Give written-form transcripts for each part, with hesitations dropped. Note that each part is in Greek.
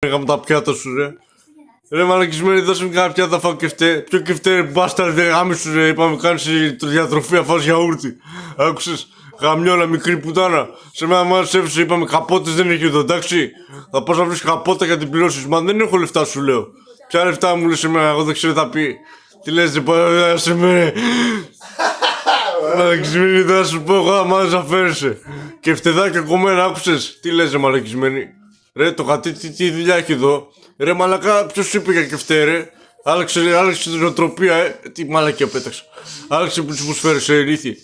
Έκαμε τα πιάτα σου, ρε. Ρε μαλακισμένοι, δώσε μου κάνα πιάτα, φάω κεφτέ. Ποιο κεφτέ, μπάσταρ, δεν γάμισου, ρε. Είπαμε κάνεις διατροφή, αφάς γιαούρτι. Άκουσες, γαμιόλα, μικρή πουτάνα. Σε μένα μάλιστα έφυσε, είπαμε καπότες δεν έχει εδώ, εντάξει. Θα πας να βρεις καπότα για την πληρώσεις. Μα δεν έχω λεφτά, σου λέω. Ποια λεφτά μου λες εμένα, εγώ δεν ξέρω τι θα πει. Τι λες, ρε, πάει σε μένα. Μαλακισμένη, θα σου πω εγώ άμα δεν φέρεσαι. Και φτεδάκια κομμένα, άκουσες. Τι λες, ρε μαλακισμένη. Ρε, το γατί τι δουλειά έχει εδώ. Ρε μαλακά, ποιος σου είπε για κεφτέ, ρε. Άλλαξε την νοοτροπία, τι μαλακία πέταξα. Άλλαξε που σου φέρεσαι, ηλίθιε.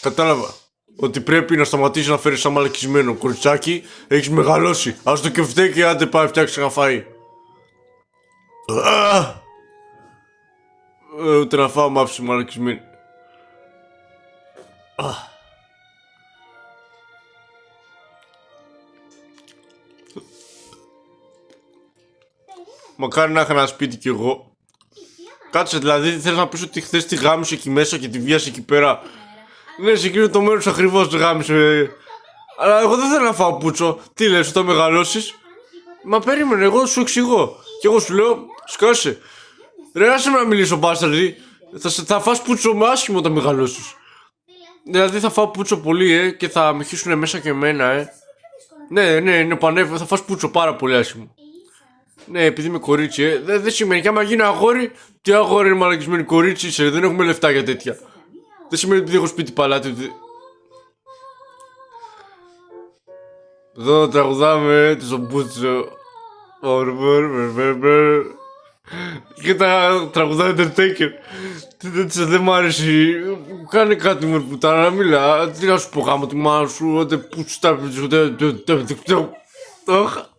Κατάλαβα. Ότι πρέπει να σταματήσει να φέρεις σαν μαλακισμένο. Κοριτσάκι, έχεις μεγαλώσει. Ας το κεφτέ και άντε πάει φτιάξει ένα φαΐ. Ούτε να φάω μ' άφησε μαλακισμένη. Μακάρι να είχα ένα σπίτι κι εγώ. Κάτσε, δηλαδή θέλεις να πεις ότι χθες τη γάμισε εκεί μέσα και τη βίασε εκεί πέρα. Ναι, σε εκείνο το μέρος ακριβώς τη γάμισε. Αλλά εγώ δεν θέλω να φάω πούτσο. Τι λες, όταν μεγαλώσεις. Μα περίμενε, εγώ σου εξηγώ. Και εγώ σου λέω, σκάσε. Ρε, άσε με να μιλήσω, μπάσταρδι. Θα φας πούτσο με άσχημο όταν μεγαλώσεις. Δηλαδή θα φάω πούτσο πολύ, και θα με χύσουνε μέσα και εμένα, Ναι, είναι πανεύκολο, θα φας πούτσο πάρα πολύ άσχημο. Ναι, επειδή είμαι κορίτσι, δεν σημαίνει και άμα γίνω αγόρι. Τι αγόρι είναι μαλακισμένη, κορίτσι είσαι, δεν έχουμε λεφτά για τέτοια. Δεν σημαίνει ότι έχω σπίτι παλάτι. Εδώ τραγουδάμε το Πούτσο. Και τα τραγουδάει Undertaker. Δεν μ' άρεσε. Κάνε κάτι με πουτάνα να μιλά. Τι να σου πω, γάμο τη μάνα σου. Ούτε πούτσο τα.